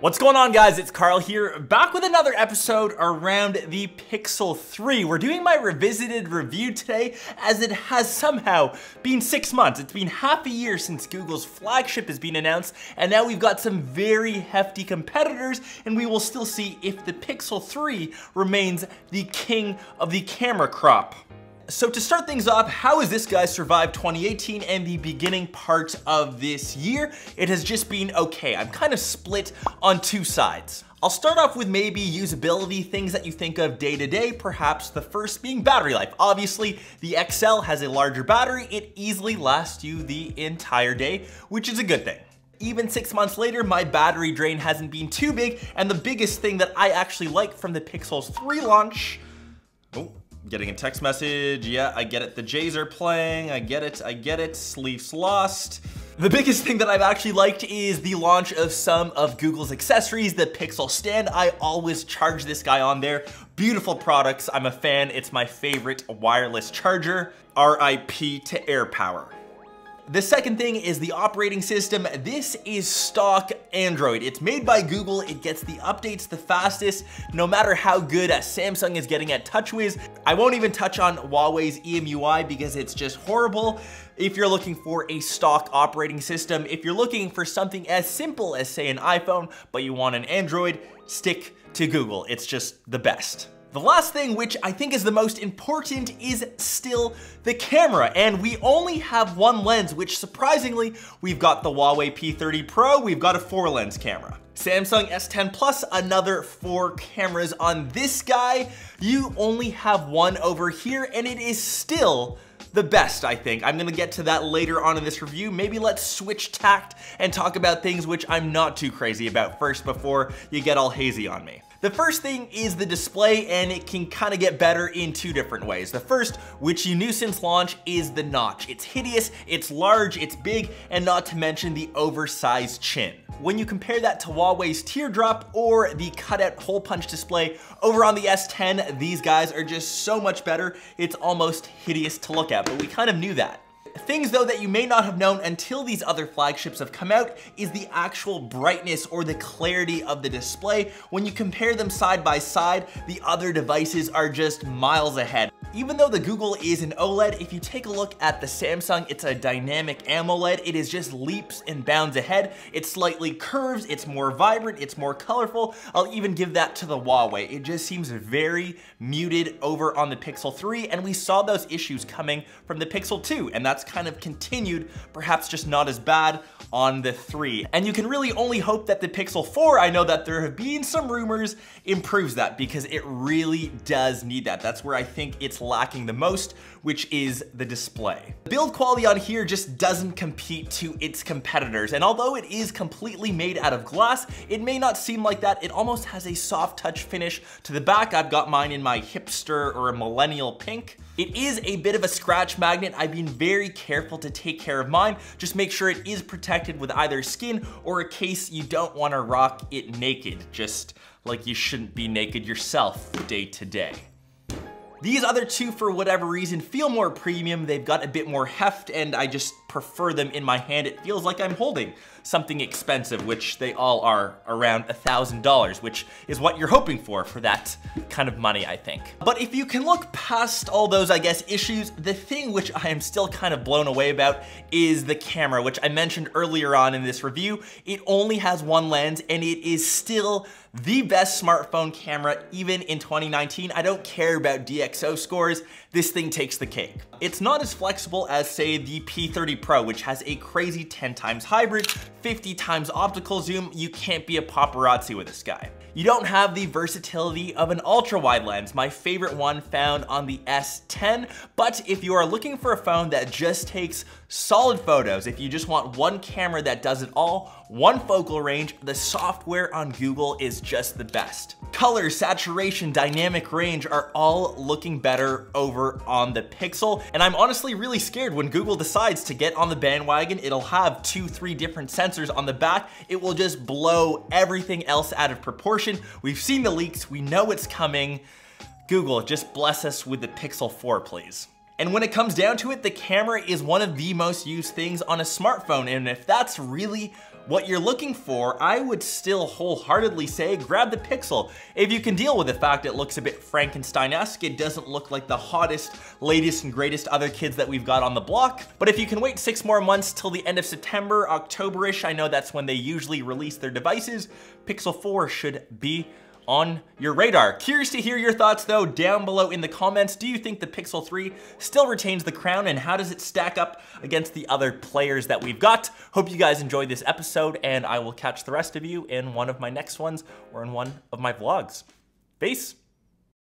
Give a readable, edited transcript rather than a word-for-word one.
What's going on, guys? It's Karl here, back with another episode around the Pixel 3. We're doing my revisited review today, as it has somehow been 6 months. It's been half a year since Google's flagship has been announced, and now we've got some very hefty competitors, and we will still see if the Pixel 3 remains the king of the camera crop. So to start things off, how has this guy survived 2018 and the beginning part of this year? It has just been okay. I'm kind of split on two sides. I'll start off with maybe usability, things that you think of day to day, perhaps the first being battery life. Obviously, the XL has a larger battery. It easily lasts you the entire day, which is a good thing. Even 6 months later, my battery drain hasn't been too big, and the biggest thing that I actually like from the Pixel 3 launch, getting a text message, yeah, I get it, the Jays are playing, I get it, sleeves lost. The biggest thing that I've actually liked is the launch of some of Google's accessories, the Pixel stand. I always charge this guy on there. Beautiful products, I'm a fan, it's my favorite wireless charger. RIP to AirPower. The second thing is the operating system. This is stock Android. It's made by Google. It gets the updates the fastest, no matter how good Samsung is getting at TouchWiz. I won't even touch on Huawei's EMUI because it's just horrible. If you're looking for a stock operating system, if you're looking for something as simple as, say, an iPhone, but you want an Android, stick to Google. It's just the best. The last thing, which I think is the most important, is still the camera. And we only have one lens, which surprisingly, we've got the Huawei P30 Pro, we've got a 4-lens camera. Samsung S10 Plus, another 4 cameras on this guy. You only have one over here, and it is still the best, I think. I'm gonna get to that later on in this review. Maybe let's switch tact and talk about things which I'm not too crazy about first before you get all hazy on me. The first thing is the display, and it can kind of get better in two different ways. The first, which you knew since launch, is the notch. It's hideous, it's large, it's big, and not to mention the oversized chin. When you compare that to Huawei's teardrop or the cutout hole punch display over on the S10, these guys are just so much better. It's almost hideous to look at, but we kind of knew that. Things though that you may not have known until these other flagships have come out is the actual brightness or the clarity of the display. When you compare them side by side, the other devices are just miles ahead. Even though the Google is an OLED, if you take a look at the Samsung, it's a dynamic AMOLED. It is just leaps and bounds ahead. It slightly curves, it's more vibrant, it's more colorful. I'll even give that to the Huawei. It just seems very muted over on the Pixel 3, and we saw those issues coming from the Pixel 2, and that's kind of continued, perhaps just not as bad on the 3. And you can really only hope that the Pixel 4, I know that there have been some rumors, improves that, because it really does need that. That's where I think it's lacking the most, which is the display. The build quality on here just doesn't compete to its competitors, and although it is completely made out of glass, it may not seem like that. It almost has a soft touch finish to the back. I've got mine in my hipster or a millennial pink. It is a bit of a scratch magnet. I've been very careful to take care of mine. Just make sure it is protected with either skin or a case. You don't want to rock it naked, just like you shouldn't be naked yourself day to day. These other two, for whatever reason, feel more premium. They've got a bit more heft, and I just prefer them in my hand. It feels like I'm holding something expensive, which they all are, around $1,000, which is what you're hoping for that kind of money, I think. But if you can look past all those, I guess, issues, the thing which I am still kind of blown away about is the camera, which I mentioned earlier on in this review. It only has one lens, and it is still the best smartphone camera, even in 2019. I don't care about DxO scores. This thing takes the cake. It's not as flexible as, say, the P30 Pro, which has a crazy 10 times hybrid, 50 times optical zoom. You can't be a paparazzi with this guy. You don't have the versatility of an ultra-wide lens, my favorite one found on the S10, but if you are looking for a phone that just takes solid photos, if you just want one camera that does it all, one focal range, the software on Google is just the best. Color, saturation, dynamic range are all looking better over on the Pixel, and I'm honestly really scared when Google decides to get on the bandwagon. It'll have 2-3 different sensors on the back. It will just blow everything else out of proportion. We've seen the leaks, we know it's coming. Google, just bless us with the Pixel 4, please. And when it comes down to it, the camera is one of the most used things on a smartphone, and if that's really what you're looking for, I would still wholeheartedly say grab the Pixel. If you can deal with the fact it looks a bit Frankenstein-esque, it doesn't look like the hottest, latest, and greatest other kids that we've got on the block. But if you can wait 6 more months till the end of September, October-ish, I know that's when they usually release their devices, Pixel 4 should be on your radar. Curious to hear your thoughts though down below in the comments. Do you think the Pixel 3 still retains the crown, and how does it stack up against the other players that we've got? Hope you guys enjoyed this episode, and I will catch the rest of you in one of my next ones or in one of my vlogs. Peace.